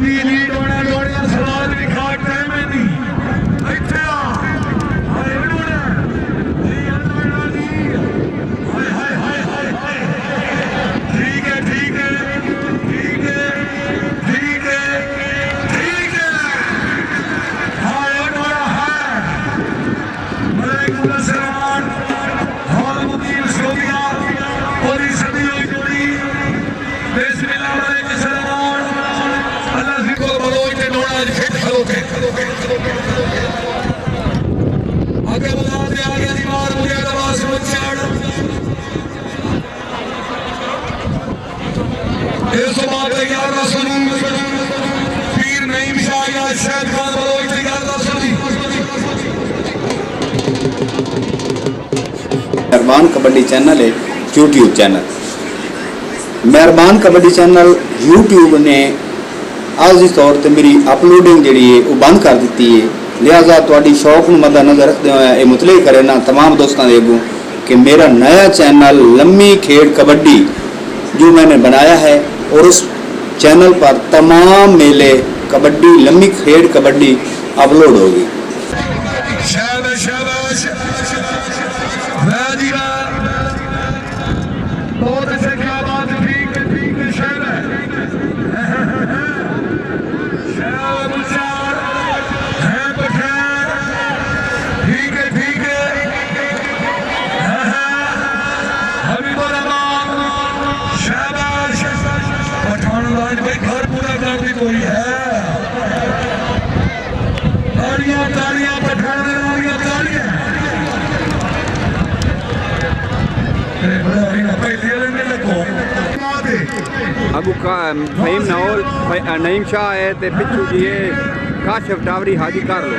जी जी डोड़ा डोड़ा सवाल भी खाट टाइम में नहीं इत्थे आ हाय डोड़ा जी अल्लाह जी हाय हाय हाय हाय हाय ठीक है ठीक है ठीक है ठीक है ठीक है हाय डोड़ा है मलाइकुम अस्सलाम हॉल मुदीर सोबिया और इस सदी हुई जोड़ी बिस्मिल्लाह अलैहि सलाम अल्लाह जिको बलोच के डोड़ा फिट खलो के आगे बुला दे आगे दीवार मुझे दरवाज़ में चाड़ इस बात है यार रसूल पीर नईम शाह या शहद खान बलोच के यार रसूल मेहरबान कबड्डी चैनल है यूट्यूब चैनल मेहरबान कबड्डी चैनल यूट्यूब ने आर्जी तौर पर मेरी अपलोडिंग जी है वो बंद कर दी है लिहाजा थोड़ी शौक को मद्देनजर रखते हुए ये मुतले करना तमाम दोस्तों के अगों कि मेरा नया चैनल लम्मी खेड़ कबड्डी जो मैंने बनाया है और उस चैनल पर तमाम मेले कबड्डी लम्मी खेड़ कबड्डी अपलोड होगी। शाबाश शाबाश वाह जी वाह बहुत अच्छे क्या बात ठीक है शाबाश शाबाश है पठान ठीक है हबीबुर रहमान शाबाश पठान लाइन भाई घर पूरा कर दी कोई है तालियां तालियां पठान तालियां तालियां अबू का फहीम नावल नईम शाह है ते पिछू जी है काशिफ टावरी हाजी कर लो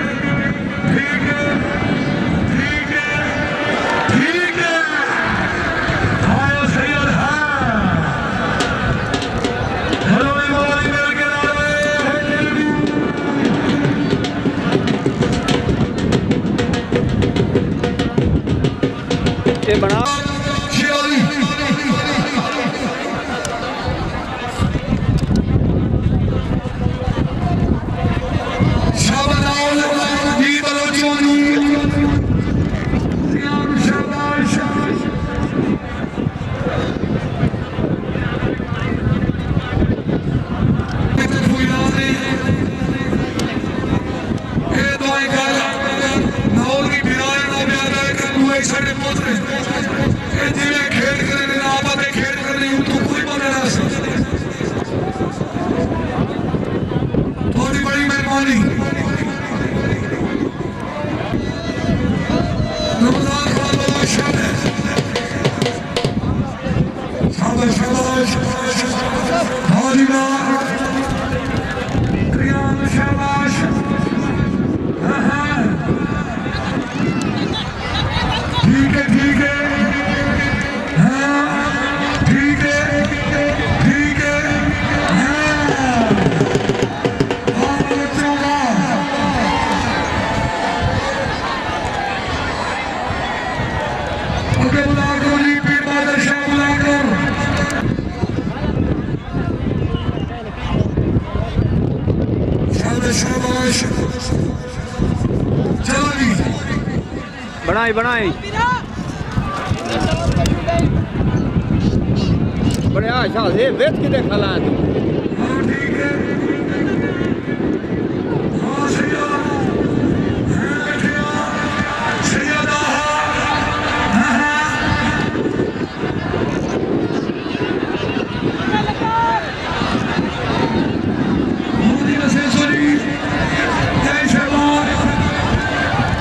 ये बना बनाई बनाई बड़े आशा से वेच के देखा ला तू